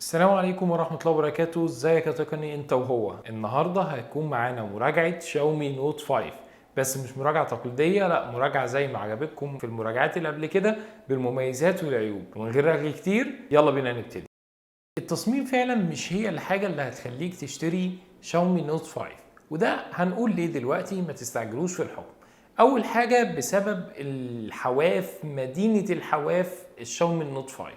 السلام عليكم ورحمة الله وبركاته. ازيك يا تقني انت وهو؟ النهاردة هيكون معانا مراجعة شاومي نوت 5، بس مش مراجعة تقليدية، لا مراجعة زي ما عجبتكم في المراجعات اللي قبل كده بالمميزات والعيوب. ومن غير رغي كتير يلا بينا نبتدي. التصميم فعلا مش هي الحاجة اللي هتخليك تشتري شاومي نوت 5، وده هنقول ليه دلوقتي، ما تستعجلوش في الحكم. اول حاجة بسبب الحواف، مدينة الحواف الشاومي نوت 5.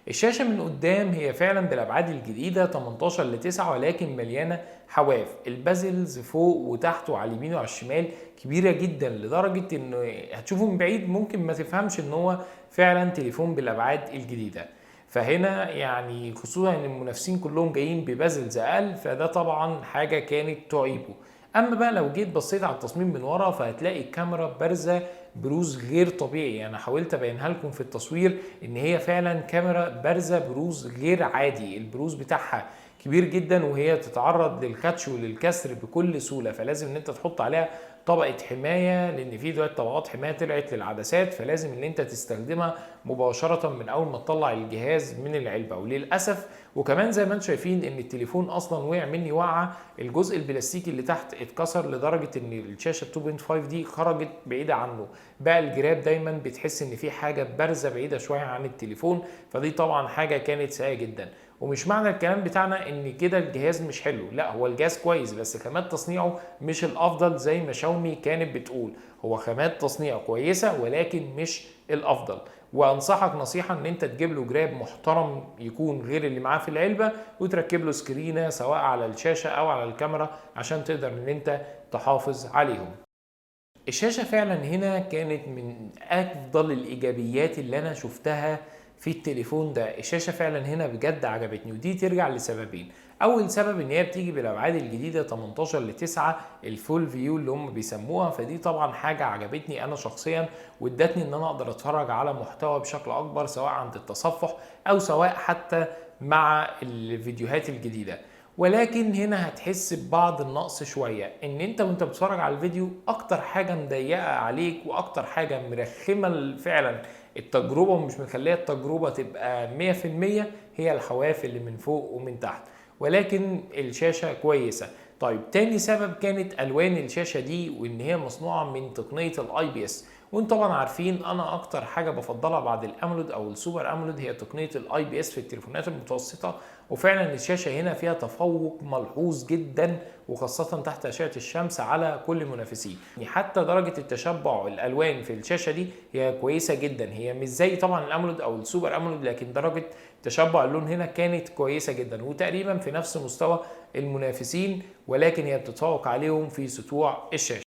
الشاشة من قدام هي فعلا بالابعاد الجديدة 18 ل 9، ولكن مليانة حواف. البازلز فوق وتحت وعلى اليمين وعلى الشمال كبيرة جدا، لدرجة ان هتشوفه من بعيد ممكن ما تفهمش ان هو فعلا تليفون بالابعاد الجديدة. فهنا يعني خصوصا ان المنافسين كلهم جايين ببازلز اقل، فده طبعا حاجة كانت تعيبه. اما بقى لو جيت بصيت على التصميم من ورا، فهتلاقي الكاميرا بارزه بروز غير طبيعي. انا حاولت ابينها لكم في التصوير ان هي فعلا كاميرا بارزه بروز غير عادي، البروز بتاعها كبير جدا، وهي تتعرض للخدش وللكسر بكل سهوله، فلازم ان انت تحط عليها طبقه حمايه، لان في دلوقتي طبقات حمايه طلعت للعدسات، فلازم ان انت تستخدمها مباشره من اول ما تطلع الجهاز من العلبه. وللاسف وكمان زي ما انتم شايفين ان التليفون اصلا وقع مني وقعه، الجزء البلاستيكي اللي تحت اتكسر لدرجه ان الشاشه 2.5 دي خرجت بعيده عنه. بقى الجراب دايما بتحس ان في حاجه بارزه بعيده شويه عن التليفون، فدي طبعا حاجه كانت سيئه جدا. ومش معنى الكلام بتاعنا ان كده الجهاز مش حلو، لا هو الجهاز كويس، بس خامات تصنيعه مش الافضل زي ما شاومي كانت بتقول. هو خامات تصنيعه كويسه ولكن مش الافضل. وانصحك نصيحه ان انت تجيب له جراب محترم يكون غير اللي معاه في العلبه، وتركب له سكرينه سواء على الشاشه او على الكاميرا عشان تقدر ان انت تحافظ عليهم. الشاشة فعلا هنا كانت من أفضل الإيجابيات اللي أنا شفتها في التليفون ده. الشاشة فعلا هنا بجد عجبتني، ودي ترجع لسببين. أول سبب إن هي بتيجي بالأبعاد الجديدة 18 ل 9 الفول فيو اللي هم بيسموها، فدي طبعا حاجة عجبتني أنا شخصيا، وادتني إن أنا أقدر أتفرج على محتوى بشكل أكبر سواء عند التصفح أو سواء حتى مع الفيديوهات الجديدة. ولكن هنا هتحس ببعض النقص شويه، ان انت وانت بتتفرج على الفيديو اكتر حاجه مضيقه عليك واكتر حاجه مرخمه فعلا التجربه ومش مخليه التجربه تبقى 100% هي الحواف اللي من فوق ومن تحت. ولكن الشاشه كويسه. طيب تاني سبب كانت الوان الشاشه دي، وان هي مصنوعه من تقنيه الاي بي اس. وانتم طبعا عارفين انا اكتر حاجه بفضلها بعد الامولود او السوبر امولود هي تقنيه الاي بي اس في التليفونات المتوسطه. وفعلا الشاشه هنا فيها تفوق ملحوظ جدا، وخاصه تحت اشعه الشمس على كل المنافسين. يعني حتى درجه التشبع الالوان في الشاشه دي هي كويسه جدا، هي مش زي طبعا الامولود او السوبر امولود، لكن درجه تشبع اللون هنا كانت كويسه جدا، وتقريبا في نفس مستوى المنافسين، ولكن هي بتتفوق عليهم في سطوع الشاشه.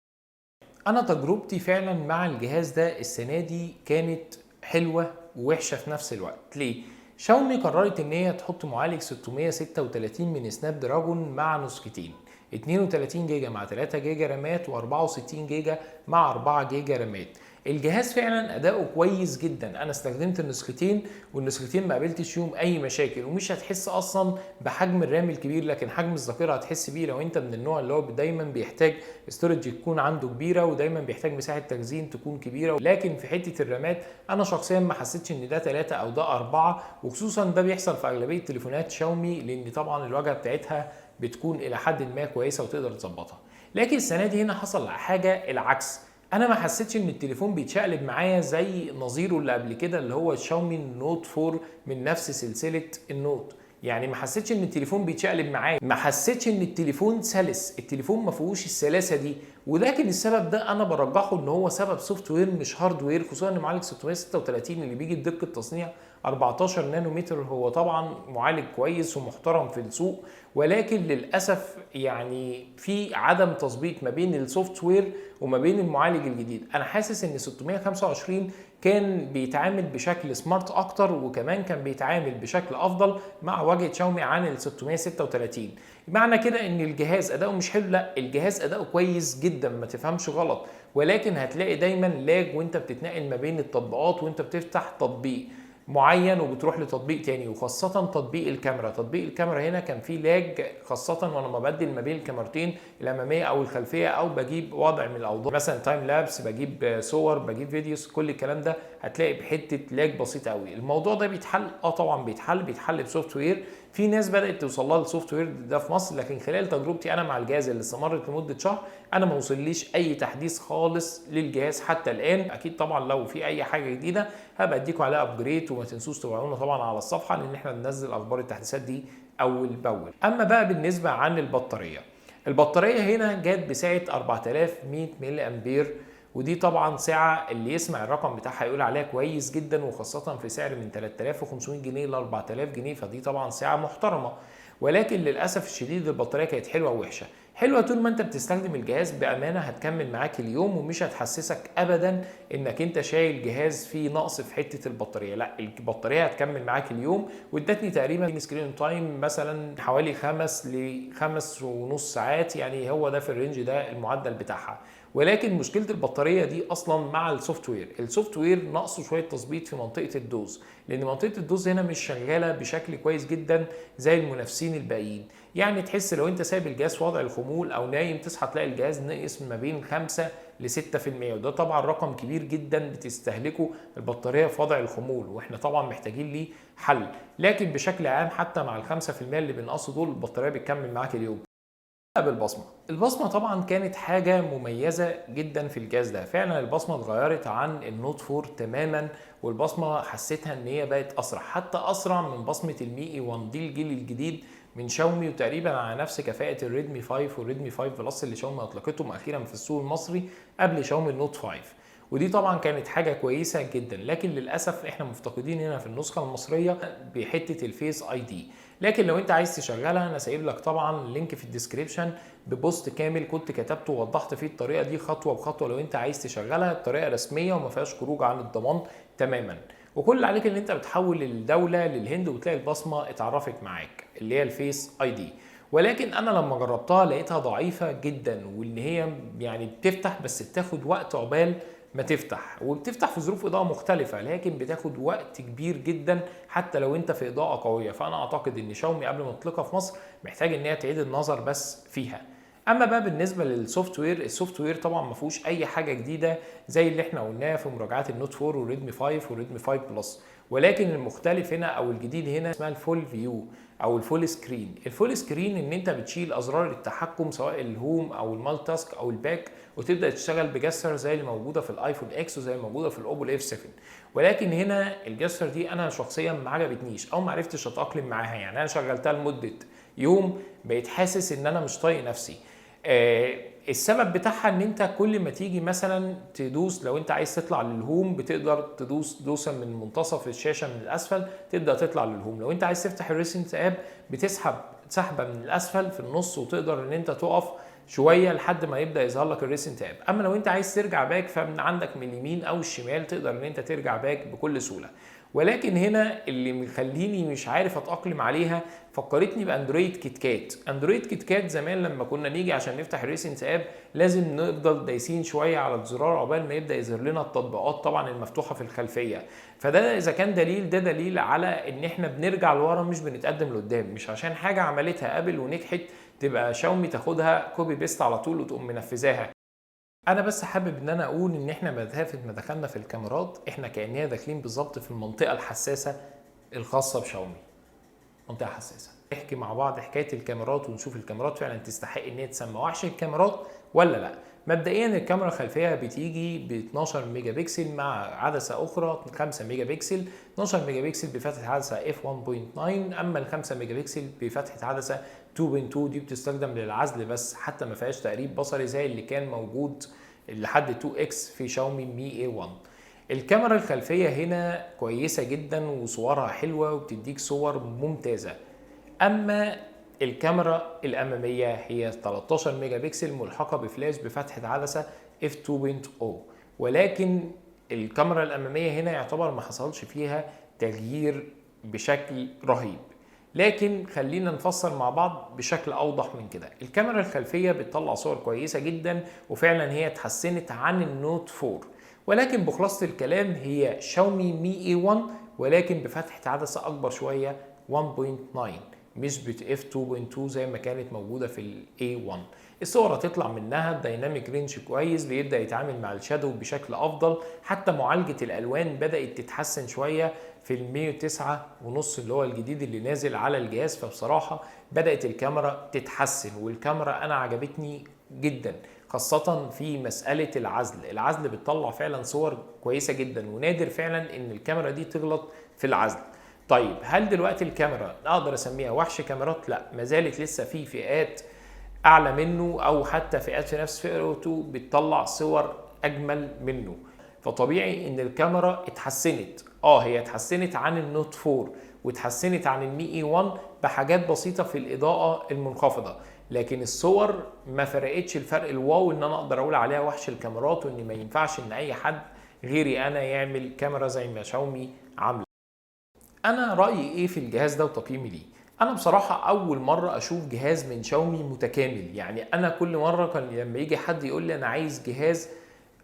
انا تجربتي فعلا مع الجهاز ده السنه دي كانت حلوه ووحشه في نفس الوقت. ليه؟ شاومي قررت ان هي تحط معالج 636 من سناب دراجون مع نسختين، 32 جيجا مع 3 جيجا رامات، و64 جيجا مع 4 جيجا رامات. الجهاز فعلا اداؤه كويس جدا، انا استخدمت النسختين والنسختين ما قابلتش فيهم اي مشاكل، ومش هتحس اصلا بحجم الرام الكبير، لكن حجم الذاكره هتحس بيه لو انت من النوع اللي هو دايما بيحتاج استورج يكون عنده كبيره، ودايما بيحتاج مساحه تخزين تكون كبيره. لكن في حته الرامات انا شخصيا ما حسيتش ان ده 3 او ده 4، وخصوصا ده بيحصل في اغلبيه تليفونات شاومي، لان طبعا الواجهه بتاعتها بتكون الى حد ما كويسه وتقدر تظبطها. لكن السنه دي هنا حصل حاجه العكس، انا ما حسيتش ان التليفون بيتشقلب معايا زي نظيره اللي قبل كده اللي هو شاومي نوت 4 من نفس سلسله النوت. يعني ما حسيتش ان التليفون بيتشقلب معايا، ما حسيتش ان التليفون سلس، التليفون ما فيهوش السلاسه دي. ولكن السبب ده انا برجحه ان هو سبب سوفت وير مش هارد وير، خصوصا ان معالج 636 اللي بيجي بدقه تصنيع 14 نانومتر هو طبعا معالج كويس ومحترم في السوق، ولكن للاسف يعني في عدم تظبيط ما بين السوفت وير وما بين المعالج الجديد. انا حاسس ان 625 كان بيتعامل بشكل سمارت اكتر، وكمان كان بيتعامل بشكل افضل مع واجهه شاومي عن ال 636. معنى كده ان الجهاز اداؤه مش حلو؟ لا، الجهاز اداؤه كويس جدا ما تفهمش غلط، ولكن هتلاقي دايما لاج وانت بتتنقل ما بين التطبيقات، وانت بتفتح تطبيق معين وبتروح لتطبيق تاني، وخاصة تطبيق الكاميرا. تطبيق الكاميرا هنا كان فيه لاج، خاصة وانا ببدل ما بين الكاميرتين الامامية او الخلفية، او بجيب وضع من الاوضاع مثلا تايم لابس، بجيب صور، بجيب فيديوز، كل الكلام ده هتلاقي بحتة لاج بسيطة قوي. الموضوع ده بيتحل؟ طبعا بيتحل بسوفت وير، في ناس بدات توصل لها السوفت وير ده في مصر، لكن خلال تجربتي انا مع الجهاز اللي استمرت لمده شهر انا ما وصليش اي تحديث خالص للجهاز حتى الان. اكيد طبعا لو في اي حاجه جديده هبقى اديكم عليها ابجريد، وما تنسوش تابعونا طبعا على الصفحه لان احنا بننزل اخبار التحديثات دي اول باول. اما بقى بالنسبه عن البطاريه هنا جت بسعه 4100 ملي امبير، ودي طبعا سعه اللي يسمع الرقم بتاعها يقول عليها كويس جدا، وخاصه في سعر من 3500 جنيه ل 4000 جنيه، فدي طبعا سعه محترمه. ولكن للاسف الشديد البطاريه كانت حلوه ووحشه. حلوه طول ما انت بتستخدم الجهاز بامانه هتكمل معاك اليوم، ومش هتحسسك ابدا انك انت شايل جهاز فيه نقص في حته البطاريه، لا البطاريه هتكمل معاك اليوم. وادتني تقريبا سكرين تايم مثلا حوالي 5 ل 5.5 ساعات، يعني هو ده في الرينج ده المعدل بتاعها. ولكن مشكله البطاريه دي اصلا مع السوفت وير ناقصه شويه تظبيط في منطقه الدوز، لان منطقه الدوز هنا مش شغاله بشكل كويس جدا زي المنافسين الباقيين. يعني تحس لو انت سايب الجهاز في وضع الخمول او نايم تصحى تلاقي الجهاز ناقص ما بين 5 ل 6%، وده طبعا رقم كبير جدا بتستهلكه البطاريه في وضع الخمول، واحنا طبعا محتاجين ليه حل. لكن بشكل عام حتى مع ال 5% اللي بنقصوا دول البطاريه بتكمل معاك اليوم. البصمة طبعا كانت حاجة مميزة جدا في الجهاز ده، فعلا البصمة اتغيرت عن النوت 4 تماما، والبصمة حسيتها ان هي بقت اسرع، حتى اسرع من بصمة المي اي 1 دي الجيل الجديد من شاومي، وتقريبا على نفس كفاءة الريدمي 5 والريدمي 5 بلس اللي شاومي اطلقتهم اخيرا في السوق المصري قبل شاومي النوت 5. ودي طبعا كانت حاجه كويسه جدا، لكن للاسف احنا مفتقدين هنا في النسخه المصريه بحته الفيس اي دي. لكن لو انت عايز تشغلها انا سايب لك طبعا لينك في الديسكريبشن ببوست كامل كنت كتبته ووضحت فيه الطريقه دي خطوه بخطوه لو انت عايز تشغلها بطريقه رسميه وما فيهاش خروج عن الضمان تماما. وكل اللي عليك ان انت بتحول الدوله للهند وتلاقي البصمه اتعرفت معاك اللي هي الفيس اي دي. ولكن انا لما جربتها لقيتها ضعيفه جدا، وان هي يعني بتفتح بس بتاخد وقت عقبال ما تفتح، وبتفتح في ظروف اضاءه مختلفه، لكن بتاخد وقت كبير جدا حتى لو انت في اضاءه قويه. فانا اعتقد ان شاومي قبل ما تطلقها في مصر محتاج ان هي تعيد النظر بس فيها. اما بقى بالنسبه للسوفت وير، السوفت وير طبعا ما فيهوش اي حاجه جديده زي اللي احنا قلناها في مراجعات النوت 4 والريدمي 5 والريدمي 5 بلس، ولكن المختلف هنا او الجديد هنا اسمها الفول فيو او الفول سكرين. الفول سكرين ان انت بتشيل ازرار التحكم سواء الهوم او المالتي تاسك او الباك وتبدا تشتغل بجستر زي اللي موجوده في الايفون اكس وزي اللي موجوده في الاوبو اف 7. ولكن هنا الجستر دي انا شخصيا ما عجبتنيش او ما عرفتش اتاقلم معاها، يعني انا شغلتها لمده يوم بقيت حاسس ان انا مش طايق نفسي. السبب بتاعها ان انت كل ما تيجي مثلا تدوس، لو انت عايز تطلع للهوم بتقدر تدوس دوسه من منتصف الشاشه من الاسفل تبدا تطلع للهوم، لو انت عايز تفتح الريسنت اب بتسحب سحبه من الاسفل في النص وتقدر ان انت تقف شويه لحد ما يبدا يظهر لك الريسنت اب. اما لو انت عايز ترجع باك فمن عندك من اليمين او الشمال تقدر ان انت ترجع باك بكل سهوله. ولكن هنا اللي مخليني مش عارف اتاقلم عليها فكرتني باندرويد كيت كات. اندرويد كيت كات زمان لما كنا نيجي عشان نفتح الريسنت اب لازم نفضل دايسين شويه على الزرار عقبال ما يبدا يظهر لنا التطبيقات طبعا المفتوحه في الخلفيه. فده اذا كان دليل، ده دليل على ان احنا بنرجع لورا مش بنتقدم لقدام، مش عشان حاجه عملتها ابل ونجحت تبقى شاومي تاخدها كوبي بيست على طول وتقوم منفذاها. انا بس حابب ان انا اقول ان احنا مسافه ما دخلنا في الكاميرات احنا كاننا داخلين بالظبط في المنطقه الحساسه الخاصه بشاومي، منطقه حساسه. نحكي مع بعض حكايه الكاميرات ونشوف الكاميرات فعلا تستحق ان هي تسمى وحش الكاميرات ولا لا. مبدئيا الكاميرا الخلفيه بتيجي ب 12 ميجا بكسل مع عدسه اخرى 5 ميجا بكسل، 12 ميجا بكسل بفتحه عدسه اف 1.9، اما ال 5 ميجا بكسل بفتحه عدسه 2.2 دي بتستخدم للعزل بس، حتى ما فيهاش تقريب بصري زي اللي كان موجود لحد 2 اكس في شاومي مي اي 1. الكاميرا الخلفيه هنا كويسه جدا وصورها حلوه وبتديك صور ممتازه. اما الكاميرا الاماميه هي 13 ميجا بكسل ملحقه بفلاش بفتحه عدسه اف 2.0، ولكن الكاميرا الاماميه هنا يعتبر ما حصلش فيها تغيير بشكل رهيب. لكن خلينا نفسر مع بعض بشكل اوضح من كده. الكاميرا الخلفيه بتطلع صور كويسه جدا وفعلا هي اتحسنت عن النوت 4، ولكن بخلاصه الكلام هي شاومي مي اي 1 ولكن بفتحه عدسه اكبر شويه 1.9 مش اف 2.2 زي ما كانت موجوده في الاي 1. الصور هتطلع منها الدايناميك رينج كويس، بيبدا يتعامل مع الشادو بشكل افضل، حتى معالجه الالوان بدات تتحسن شويه في ال 109.5 اللي هو الجديد اللي نازل على الجهاز. فبصراحة بدأت الكاميرا تتحسن، والكاميرا أنا عجبتني جدا، خاصة في مسألة العزل بتطلع فعلا صور كويسة جدا، ونادر فعلا ان الكاميرا دي تغلط في العزل. طيب هل دلوقتي الكاميرا اقدر اسميها وحش كاميرات؟ لا، ما زالت لسه في فئات اعلى منه، او حتى فئات في نفس فئته بتطلع صور اجمل منه. فطبيعي ان الكاميرا اتحسنت، هي اتحسنت عن النوت 4 واتحسنت عن المي اي 1 بحاجات بسيطه في الاضاءه المنخفضه، لكن الصور ما فرقتش الفرق الواو ان انا اقدر اقول عليها وحش الكاميرات، وان ما ينفعش ان اي حد غيري انا يعمل كاميرا زي ما شاومي عامله. انا رايي ايه في الجهاز ده وتقييمي ليه؟ انا بصراحه اول مره اشوف جهاز من شاومي متكامل. يعني انا كل مره كان لما يجي حد يقول لي انا عايز جهاز،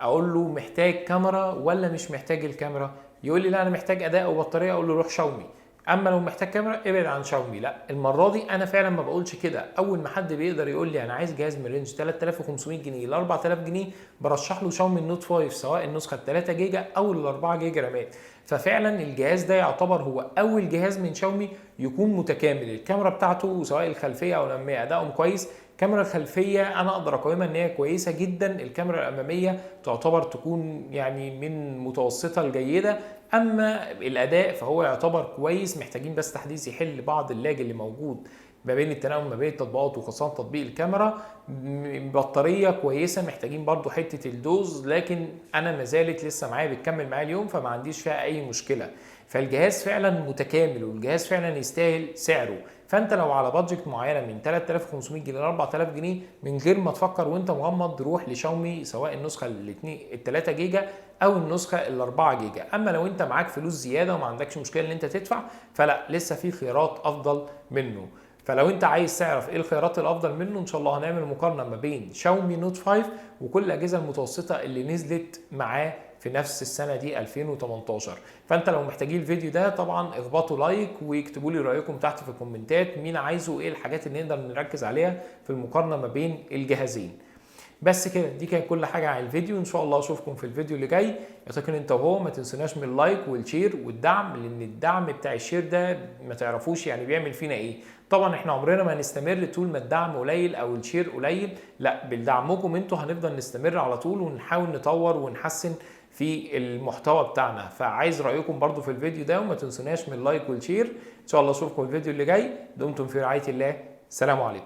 اقول له محتاج كاميرا ولا مش محتاج الكاميرا؟ يقول لي لا انا محتاج اداء وبطاريه، اقول له روح شاومي. اما لو محتاج كاميرا ابعد عن شاومي. لا، المره دي انا فعلا ما بقولش كده. اول ما حد بيقدر يقول لي انا عايز جهاز من رينج 3500 جنيه ل 4000 جنيه برشح له شاومي النوت 5، سواء النسخه 3 جيجا او ال 4 جيجا رامات. ففعلا الجهاز ده يعتبر هو اول جهاز من شاومي يكون متكامل. الكاميرا بتاعته سواء الخلفيه او الاماميه ادائهم كويس. الكاميرا الخلفيه انا اقدر اقيمها ان هي كويسه جدا. الكاميرا الاماميه تعتبر تكون يعني من متوسطه لجيده. اما الاداء فهو يعتبر كويس، محتاجين بس تحديث يحل بعض اللاج اللي موجود ما بين التناوب ما بين التطبيقات، وخاصه تطبيق الكاميرا. بطاريه كويسه، محتاجين برضو حته الدوز، لكن انا ما زالت لسه معايا بتكمل معايا اليوم، فما عنديش فيها اي مشكله. فالجهاز فعلا متكامل، والجهاز فعلا يستاهل سعره. فانت لو على بادجت معينه من 3500 جنيه ل 4000 جنيه، من غير ما تفكر وانت مغمض روح لشاومي، سواء النسخه ال 3 جيجا او النسخه ال 4 جيجا. اما لو انت معاك فلوس زياده وما عندكش مشكله ان انت تدفع، فلا، لسه في خيارات افضل منه. فلو انت عايز تعرف ايه الخيارات الافضل منه، ان شاء الله هنعمل مقارنه ما بين شاومي نوت 5 وكل الاجهزه المتوسطه اللي نزلت معاه في نفس السنه دي 2018. فانت لو محتاجين الفيديو ده طبعا اخبطوا لايك، واكتبوا لي رايكم تحت في الكومنتات مين عايزه، ايه الحاجات اللي نقدر نركز عليها في المقارنه ما بين الجهازين. بس كده، دي كانت كل حاجه عن الفيديو. ان شاء الله اشوفكم في الفيديو اللي جاي. يعطيكم انت وهو، ما تنسوناش من اللايك والشير والدعم، لان الدعم بتاع الشير ده ما تعرفوش يعني بيعمل فينا ايه. طبعا احنا عمرنا ما هنستمر طول ما الدعم قليل او الشير قليل، لا، بدعمكم انتوا هنفضل نستمر على طول، ونحاول نطور ونحسن في المحتوى بتاعنا. فعايز رايكم برضو في الفيديو ده، وما تنسوناش من اللايك والشير. ان شاء الله اشوفكم الفيديو اللي جاي. دمتم في رعايه الله. سلام عليكم.